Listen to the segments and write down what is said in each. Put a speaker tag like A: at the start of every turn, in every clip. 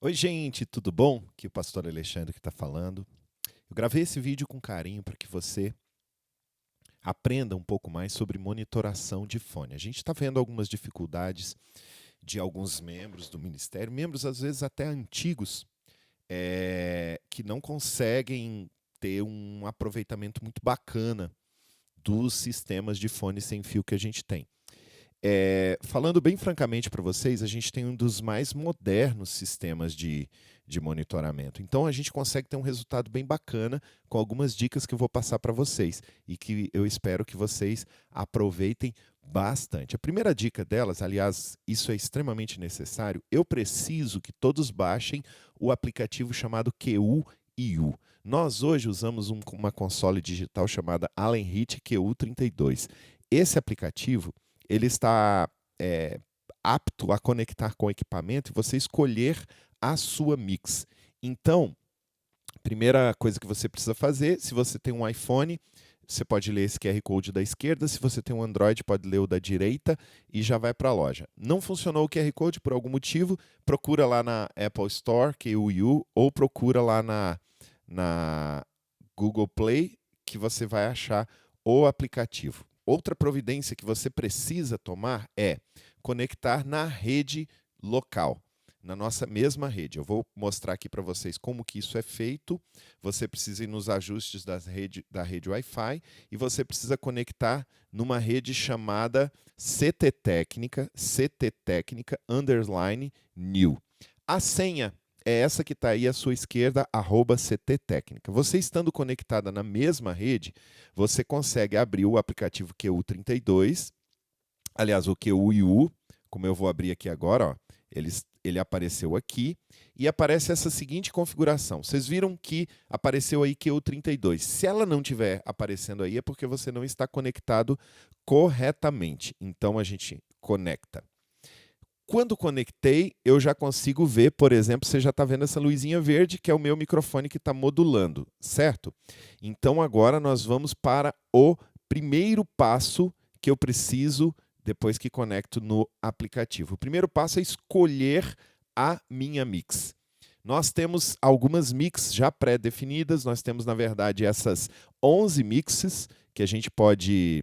A: Oi, gente, tudo bom? Aqui é o pastor Alexandre que está falando. Eu gravei esse vídeo com carinho para que você aprenda um pouco mais sobre monitoração de fone. A gente está vendo algumas dificuldades de alguns membros do ministério, membros às vezes até antigos, que não conseguem ter um aproveitamento muito bacana dos sistemas de fone sem fio que a gente tem. Falando bem francamente para vocês, a gente tem um dos mais modernos sistemas de monitoramento. Então a gente consegue ter um resultado bem bacana com algumas dicas que eu vou passar para vocês e que eu espero que vocês aproveitem bastante. A primeira dica delas, aliás, isso é extremamente necessário, eu preciso que todos baixem o aplicativo chamado QU-IU. Nós hoje usamos uma console digital chamada Allenhit QU32. Esse aplicativo ele está apto a conectar com o equipamento e você escolher a sua mix. Então, primeira coisa que você precisa fazer, se você tem um iPhone, você pode ler esse QR Code da esquerda, se você tem um Android, pode ler o da direita e já vai para a loja. Não funcionou o QR Code por algum motivo, procura lá na Apple Store, QU, ou procura lá na Google Play, que você vai achar o aplicativo. Outra providência que você precisa tomar é conectar na rede local, na nossa mesma rede. Eu vou mostrar aqui para vocês como que isso é feito. Você precisa ir nos ajustes da rede Wi-Fi e você precisa conectar numa rede chamada CT Técnica underline new. A senha é essa que está aí à sua esquerda, @CT Técnica. Você estando conectada na mesma rede, você consegue abrir o aplicativo QU32, aliás, o QU-IU, como eu vou abrir aqui agora, ó, ele apareceu aqui, e aparece essa seguinte configuração. Vocês viram que apareceu aí QU32. Se ela não estiver aparecendo aí, é porque você não está conectado corretamente. Então, a gente conecta. Quando conectei, eu já consigo ver, por exemplo, você já está vendo essa luzinha verde, que é o meu microfone que está modulando, certo? Então agora nós vamos para o primeiro passo que eu preciso depois que conecto no aplicativo. O primeiro passo é escolher a minha mix. Nós temos algumas mix já pré-definidas, nós temos, na verdade, essas 11 mixes que a gente pode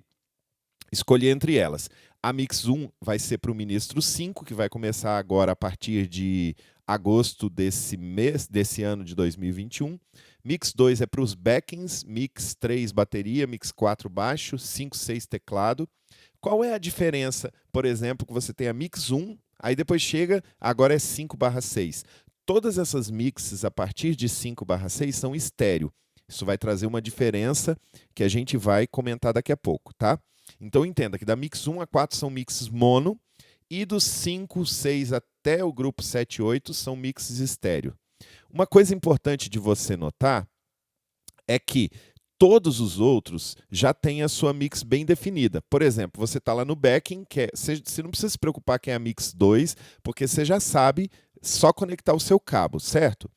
A: escolher entre elas. A Mix 1 vai ser para o Ministro 5, que vai começar agora a partir de agosto desse ano de 2021. Mix 2 é para os backings, Mix 3 bateria, Mix 4 baixo, 5, 6 teclado. Qual é a diferença, por exemplo, que você tem a Mix 1, aí depois chega, agora é 5/6. Todas essas mixes a partir de 5/6 são estéreo. Isso vai trazer uma diferença que a gente vai comentar daqui a pouco, tá? Então entenda que da Mix 1 a 4 são mixes mono e dos 5, 6 até o grupo 7 e 8 são mixes estéreo. Uma coisa importante de você notar é que todos os outros já têm a sua mix bem definida. Por exemplo, você está lá no backing, você não precisa se preocupar que é a Mix 2, porque você já sabe só conectar o seu cabo, certo?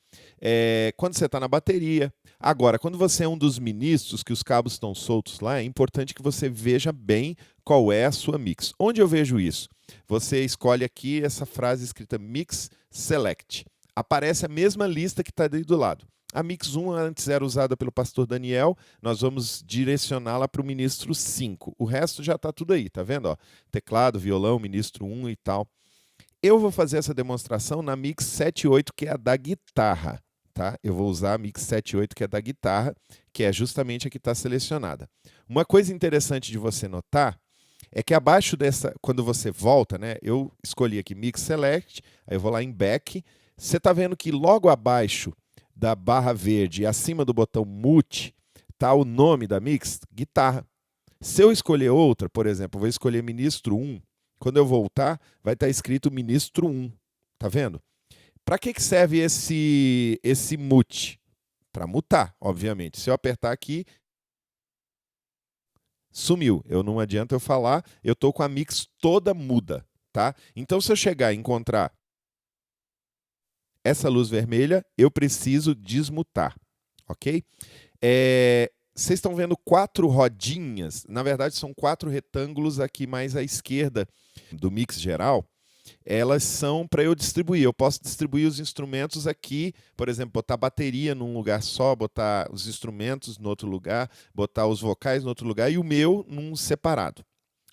A: Quando você está na bateria. Agora, quando você é um dos ministros, que os cabos estão soltos lá, é importante que você veja bem qual é a sua mix. Onde eu vejo isso? Você escolhe aqui essa frase escrita Mix Select. Aparece a mesma lista que está ali do lado. A Mix 1 antes era usada pelo pastor Daniel, nós vamos direcioná-la para o ministro 5. O resto já está tudo aí, tá vendo? Ó, teclado, violão, ministro 1 e tal. Eu vou fazer essa demonstração na Mix 7.8, que é a da guitarra. Tá? Eu vou usar a Mix 7.8, que é da guitarra, que é justamente a que está selecionada. Uma coisa interessante de você notar é que abaixo dessa, quando você volta, né, eu escolhi aqui Mix Select, aí eu vou lá em Back, você está vendo que logo abaixo da barra verde, acima do botão Mute, está o nome da Mix, guitarra. Se eu escolher outra, por exemplo, eu vou escolher Ministro 1, quando eu voltar, vai estar escrito Ministro 1, tá vendo? Para que serve esse mute? Para mutar, obviamente. Se eu apertar aqui, sumiu. Não adianta eu falar, eu estou com a mix toda muda, tá? Então, se eu chegar e encontrar essa luz vermelha, eu preciso desmutar, ok? Vocês estão vendo 4 rodinhas, na verdade são 4 retângulos aqui mais à esquerda do mix geral. elas são para eu distribuir. Eu posso distribuir os instrumentos aqui, por exemplo, botar bateria num lugar só, botar os instrumentos no outro lugar, botar os vocais no outro lugar e o meu num separado.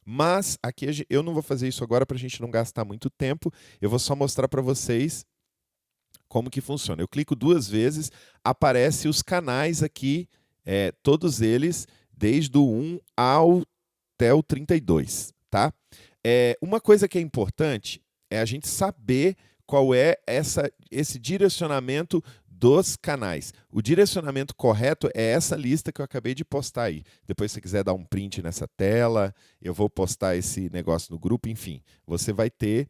A: Mas aqui eu não vou fazer isso agora para a gente não gastar muito tempo. Eu vou só mostrar para vocês como que funciona. Eu clico 2 vezes, aparece os canais aqui, todos eles, desde o 1 até o 32, tá? Uma coisa que é importante é a gente saber qual é esse direcionamento dos canais. O direcionamento correto é essa lista que eu acabei de postar aí. Depois, se você quiser dar um print nessa tela, eu vou postar esse negócio no grupo, enfim. Você vai ter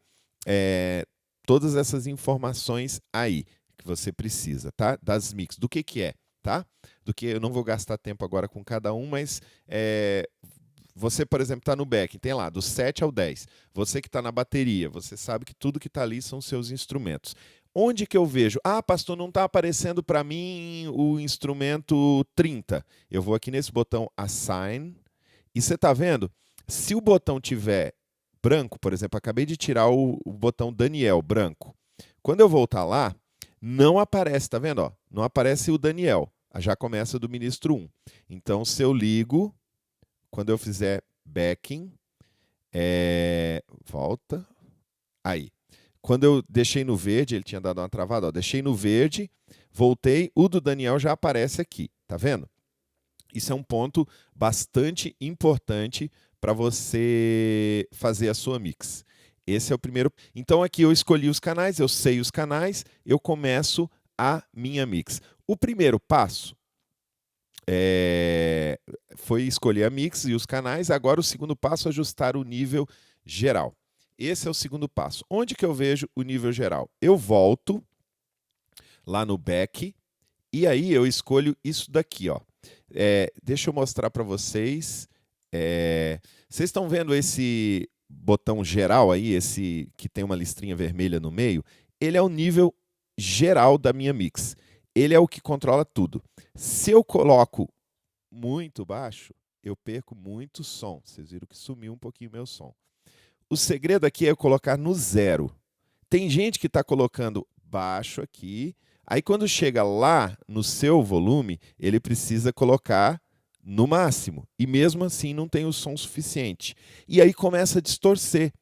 A: todas essas informações aí que você precisa, tá? Das mix. Do que é, tá? Do que eu não vou gastar tempo agora com cada um, mas você, por exemplo, está no back, tem lá, do 7 ao 10. Você que está na bateria, você sabe que tudo que está ali são seus instrumentos. Onde que eu vejo? Ah, pastor, não está aparecendo para mim o instrumento 30. Eu vou aqui nesse botão Assign. E você está vendo? Se o botão tiver branco, por exemplo, acabei de tirar o botão Daniel branco. Quando eu voltar lá, não aparece, tá vendo? Ó, não aparece o Daniel. Já começa do ministro 1. Então, se eu ligo, quando eu fizer backing, volta, aí. Quando eu deixei no verde, ele tinha dado uma travada, ó, deixei no verde, voltei, o do Daniel já aparece aqui, tá vendo? Isso é um ponto bastante importante para você fazer a sua mix. Esse é o primeiro. Então aqui eu escolhi os canais, eu sei os canais, eu começo a minha mix. O primeiro passo foi escolher a mix e os canais. Agora o segundo passo é ajustar o nível geral. Esse é o segundo passo. Onde que eu vejo o nível geral? Eu volto lá no back e aí eu escolho isso daqui, ó. Deixa eu mostrar para vocês. Vocês estão vendo esse botão geral aí, esse que tem uma listrinha vermelha no meio? Ele é o nível geral da minha mix. Ele é o que controla tudo. Se eu coloco muito baixo, eu perco muito som. Vocês viram que sumiu um pouquinho o meu som. O segredo aqui é eu colocar no 0. Tem gente que está colocando baixo aqui, aí quando chega lá no seu volume, ele precisa colocar no máximo. E mesmo assim não tem o som suficiente. E aí começa a distorcer.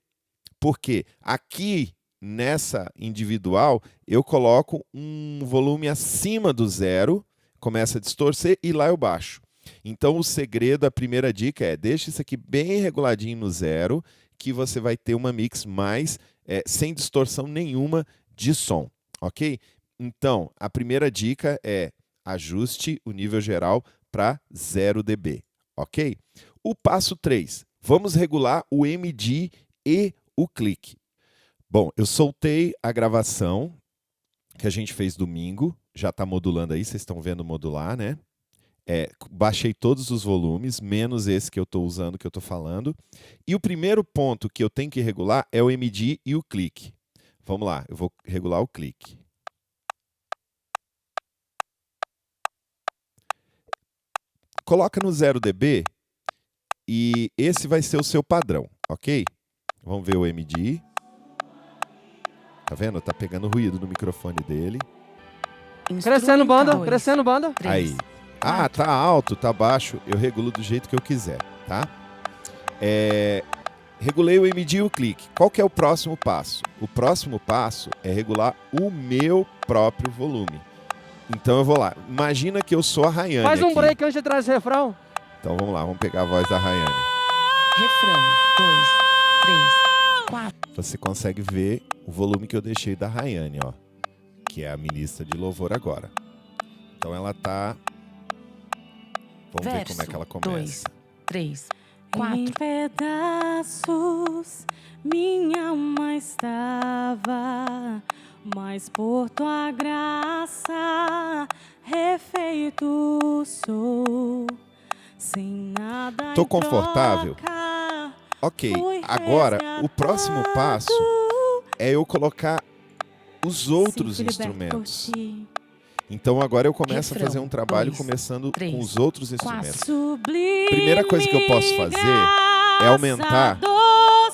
A: Porque aqui, nessa individual, eu coloco um volume acima do 0, começa a distorcer e lá eu baixo. Então o segredo, a primeira dica é deixa isso aqui bem reguladinho no 0, que você vai ter uma mix mais sem distorção nenhuma de som, ok? Então, a primeira dica é ajuste o nível geral para 0 dB, ok? O passo 3, vamos regular o MIDI e o clique. Bom, eu soltei a gravação que a gente fez domingo, já está modulando aí, vocês estão vendo modular, né? Baixei todos os volumes, menos esse que eu estou usando, que eu estou falando. E o primeiro ponto que eu tenho que regular é o MIDI e o clique. Vamos lá, eu vou regular o clique. Coloca no 0 dB e esse vai ser o seu padrão, ok? Vamos ver o MIDI. Tá vendo? Tá pegando ruído no microfone dele.
B: Crescendo banda, crescendo banda.
A: Aí. Ah, tá alto, tá baixo, eu regulo do jeito que eu quiser, tá? Regulei o MIDI e o clique. Qual que é o próximo passo? O próximo passo é regular o meu próprio volume. Então eu vou lá. Imagina que eu sou a Rayane.
B: Faz um
A: aqui.
B: break antes de trazer esse refrão.
A: Então vamos lá, vamos pegar a voz da Rayane.
C: Refrão, 2, 3, 4.
A: Você consegue ver o volume que eu deixei da Rayane, ó. Que é a ministra de louvor agora. Então ela tá... Vamos ver como é que ela começa.
C: 2, 3, 4.
D: Em pedaços minha alma estava, mas por tua graça refeito sou, sem nada.
A: Tô confortável? Ok, agora o próximo passo é eu colocar os outros instrumentos. Então agora eu começo a fazer um trabalho começando com os outros instrumentos. Primeira coisa que eu posso fazer é aumentar.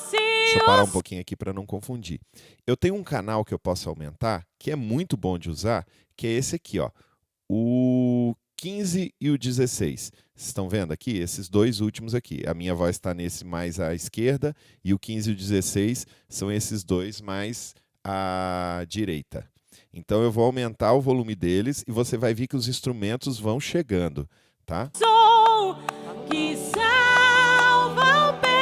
A: Deixa Deixa eu parar um pouquinho aqui para não confundir. Eu tenho um canal que eu posso aumentar, que é muito bom de usar, que é esse aqui, ó, o 15 e o 16. Vocês estão vendo aqui? Esses dois últimos aqui. A minha voz está nesse mais à esquerda e o 15 e o 16 são esses dois mais à direita. Então eu vou aumentar o volume deles e você vai ver que os instrumentos vão chegando, tá?
D: Som que salva o pecador.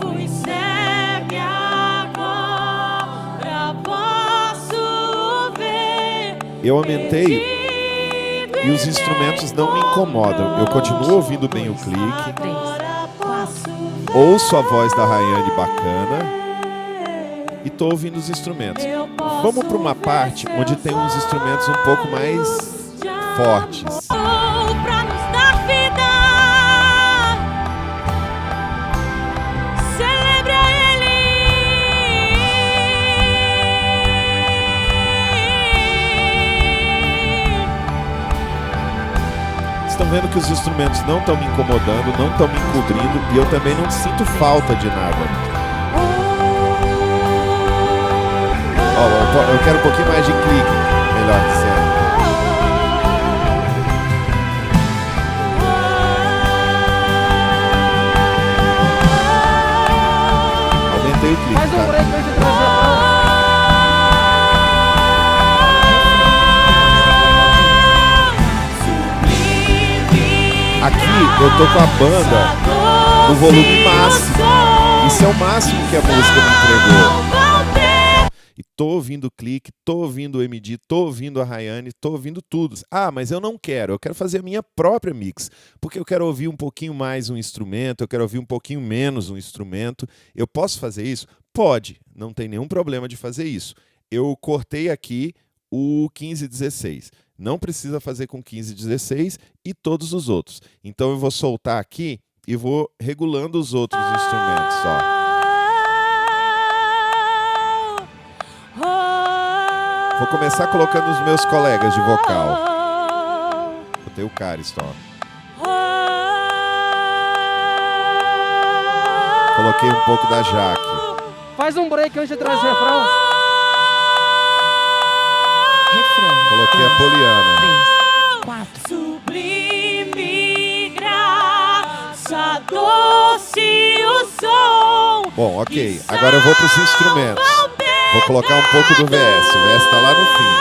D: Fui cego e agora posso ver.
A: Eu aumentei e os instrumentos não me incomodam. Eu continuo ouvindo bem o clique.
C: 3, 4.
A: Ouço a voz da Rayane bacana. E estou ouvindo os instrumentos. Vamos para uma parte onde tem uns instrumentos um pouco mais fortes.
D: Pra nos dar vida, celebre a Ele.
A: Estão vendo que os instrumentos não estão me incomodando, não estão me encobrindo e eu também não sinto falta de nada. Eu quero um pouquinho mais de clique, melhor dizendo. Aumentei o clique,
B: Faz um
A: tá?
B: break antes de trazer refrão.
A: Aqui eu tô com a banda no volume máximo. Isso é o máximo que a música me entregou. E tô ouvindo o clique, tô ouvindo o MD, tô ouvindo a Rayane, tô ouvindo tudo. Ah, mas eu não quero, eu quero fazer a minha própria mix, porque eu quero ouvir um pouquinho mais um instrumento, eu quero ouvir um pouquinho menos um instrumento. Eu posso fazer isso? Pode, não tem nenhum problema de fazer isso. Eu cortei aqui o 15/16. Não precisa fazer com 15/16 e todos os outros. Então eu vou soltar aqui e vou regulando os outros instrumentos, ó. Vou começar colocando os meus colegas de vocal. Botei o Cariston, ó. Coloquei um pouco da Jaque.
B: Faz um break antes de trazer refrão.
C: Refrão.
A: Coloquei a Poliana.
C: 3, 4.
D: Sublime graça, doce o som.
A: Bom, ok. Agora eu vou para os instrumentos. Vou colocar um pouco do VS. O VS está lá no fim.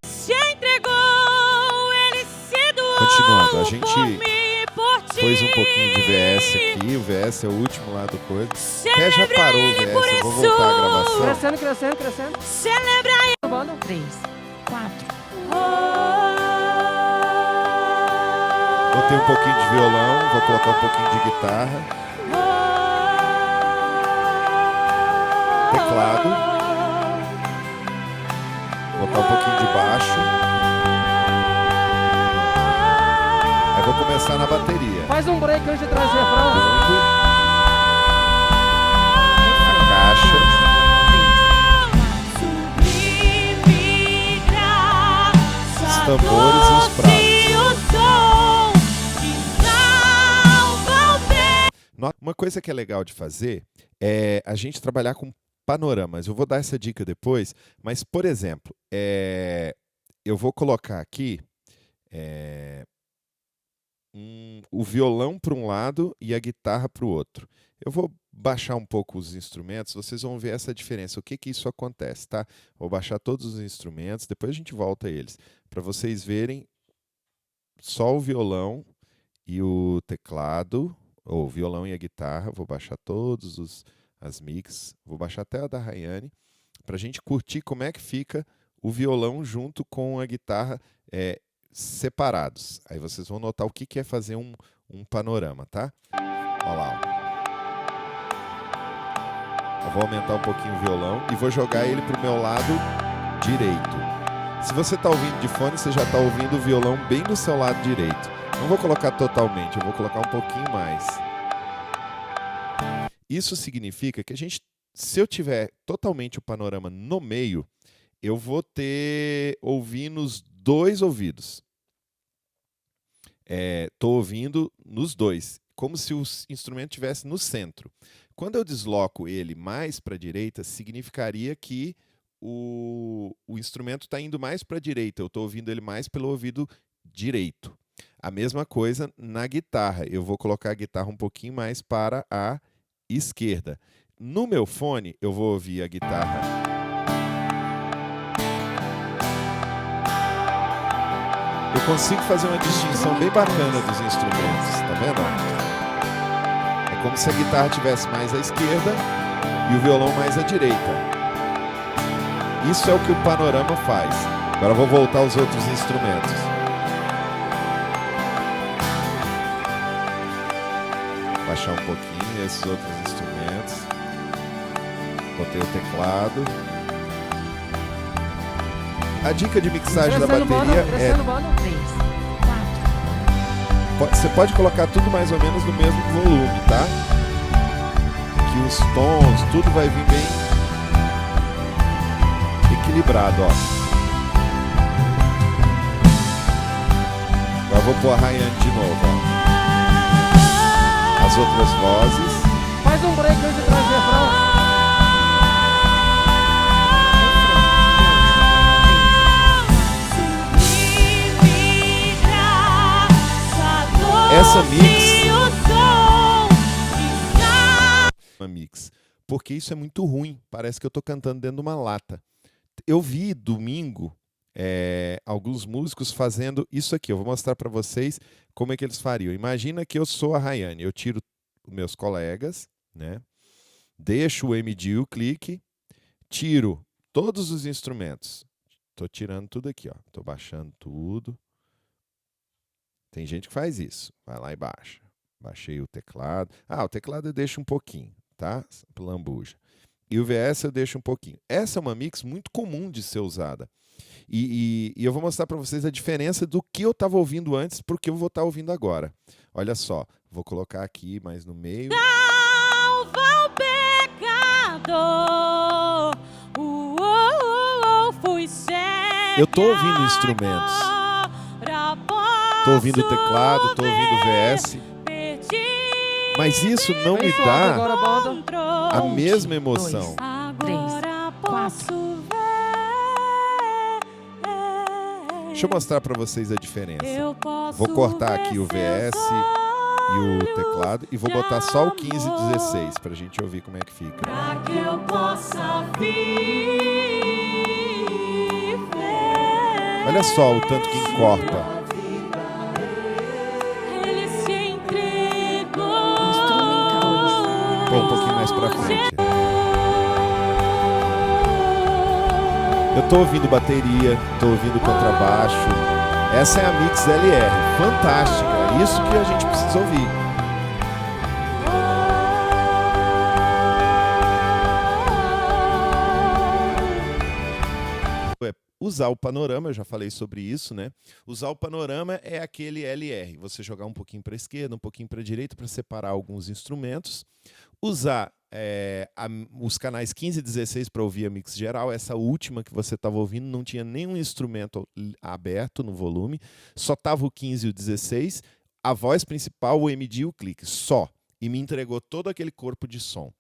D: Se entregou, ele se doou.
A: Continuando, a gente
D: por mim, por ti.
A: pôs um pouquinho de VS aqui. O VS é o último lá do coisa. Até já parou o VS. Eu vou voltar a gravação.
B: Crescendo, crescendo, crescendo.
D: Celebra ele.
B: Banda.
C: 3, 4.
A: Botei um pouquinho de violão. Vou colocar um pouquinho de guitarra. Teclado. Botar um pouquinho de baixo. Aí vou começar na bateria.
B: Faz um break antes de trazer refrão.
A: Bumbo. A caixa. Os tambores e os pratos. Uma coisa que é legal de fazer é a gente trabalhar com panoramas. Eu vou dar essa dica depois, mas, por exemplo, eu vou colocar aqui o violão para um lado e a guitarra para o outro. Eu vou baixar um pouco os instrumentos, vocês vão ver essa diferença, o que que isso acontece, tá? Vou baixar todos os instrumentos, depois a gente volta a eles, para vocês verem só o violão e o teclado, ou o violão e a guitarra. Vou baixar todos as mix, vou baixar até a da Rayane, para a gente curtir como é que fica o violão junto com a guitarra separados. Aí vocês vão notar o que que é fazer um panorama, tá? Olha lá. Eu vou aumentar um pouquinho o violão e vou jogar ele para o meu lado direito. Se você está ouvindo de fone, você já está ouvindo o violão bem do seu lado direito. Não vou colocar totalmente, eu vou colocar um pouquinho mais. Isso significa que se eu tiver totalmente o panorama no meio, eu vou ouvir nos dois ouvidos. Estou ouvindo nos dois, como se o instrumento estivesse no centro. Quando eu desloco ele mais para a direita, significaria que o instrumento está indo mais para a direita. Eu estou ouvindo ele mais pelo ouvido direito. A mesma coisa na guitarra. Eu vou colocar a guitarra um pouquinho mais para a esquerda. No meu fone, eu vou ouvir a guitarra. Eu consigo fazer uma distinção bem bacana dos instrumentos, tá vendo? É como se a guitarra estivesse mais à esquerda e o violão mais à direita. Isso é o que o panorama faz. Agora eu vou voltar aos outros instrumentos. Baixar um pouquinho esses outros instrumentos. Botei o teclado. A dica de mixagem da bateria é...
B: Crescendo, mano.
C: 3, 4.
A: Você pode colocar tudo mais ou menos no mesmo volume, tá? Que os tons, tudo vai vir bem equilibrado, ó. Agora vou pôr a Rayane de novo, ó. As outras vozes.
B: Faz um break antes de trazer refrão.
A: Essa mix, porque isso é muito ruim. Parece que eu estou cantando dentro de uma lata. Eu vi domingo alguns músicos fazendo isso aqui. Eu vou mostrar para vocês como é que eles fariam. Imagina que eu sou a Rayane. Eu tiro os meus colegas, né? Deixo o MD, o clique, tiro todos os instrumentos. Estou tirando tudo aqui, ó. Estou baixando tudo. Tem gente que faz isso. Vai lá e baixa. Baixei o teclado. O teclado eu deixo um pouquinho, tá? Lambuja. E o VS eu deixo um pouquinho. Essa é uma mix muito comum de ser usada. E eu vou mostrar para vocês a diferença do que eu estava ouvindo antes para o que eu vou estar ouvindo agora. Olha só. Vou colocar aqui mais no meio.
D: Salva o pecador. Fui cega.
A: Eu estou ouvindo instrumentos. Estou ouvindo o teclado, estou ouvindo o VS. Mas isso não me dá
B: Agora, banda.
A: a mesma emoção.
C: 3, 4.
A: Deixa eu mostrar para vocês a diferença. Vou cortar aqui o VS e o teclado e vou botar só o 15 e 16 para a gente ouvir como é que fica.
D: Pra que eu possa viver.
A: Olha só o tanto que encorpa.
D: Ele se entregou.
A: Pô, um pouquinho mais para frente. Eu tô ouvindo bateria, tô ouvindo contrabaixo. Essa é a Mix LR, fantástica. É isso que a gente precisa ouvir. Usar o panorama, eu já falei sobre isso, né? Usar o panorama é aquele LR. Você jogar um pouquinho para a esquerda, um pouquinho para a direita para separar alguns instrumentos. Usar os canais 15 e 16 para ouvir a mix geral. Essa última que você estava ouvindo não tinha nenhum instrumento aberto no volume, só estava o 15 e o 16, a voz principal, o MD e o clique, só. E me entregou todo aquele corpo de som.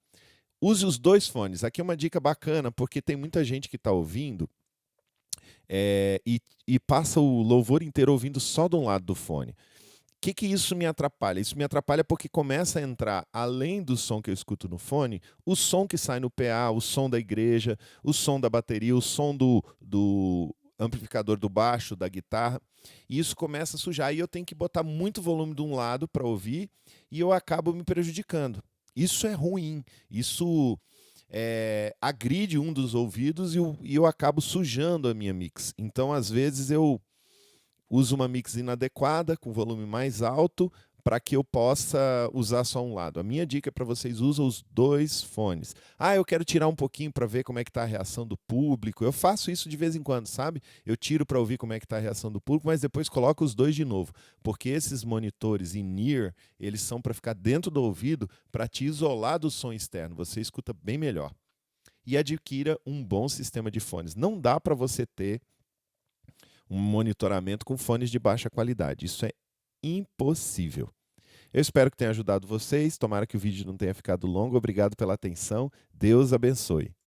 A: Use os dois fones. Aqui é uma dica bacana, porque tem muita gente que está ouvindo e passa o louvor inteiro ouvindo só de um lado do fone. O que isso me atrapalha? Isso me atrapalha porque começa a entrar, além do som que eu escuto no fone, o som que sai no PA, o som da igreja, o som da bateria, o som do amplificador do baixo, da guitarra. E isso começa a sujar. E eu tenho que botar muito volume de um lado para ouvir e eu acabo me prejudicando. Isso é ruim. Isso agride um dos ouvidos e eu acabo sujando a minha mix. Então, às vezes, eu uso uma mix inadequada, com volume mais alto, para que eu possa usar só um lado. A minha dica é para vocês usem os dois fones. Eu quero tirar um pouquinho para ver como é que está a reação do público. Eu faço isso de vez em quando, sabe? Eu tiro para ouvir como é que está a reação do público, mas depois coloco os dois de novo. Porque esses monitores in-ear, eles são para ficar dentro do ouvido, para te isolar do som externo. Você escuta bem melhor. E adquira um bom sistema de fones. Não dá para você ter um monitoramento com fones de baixa qualidade. Isso é impossível. Eu espero que tenha ajudado vocês. Tomara que o vídeo não tenha ficado longo. Obrigado pela atenção. Deus abençoe.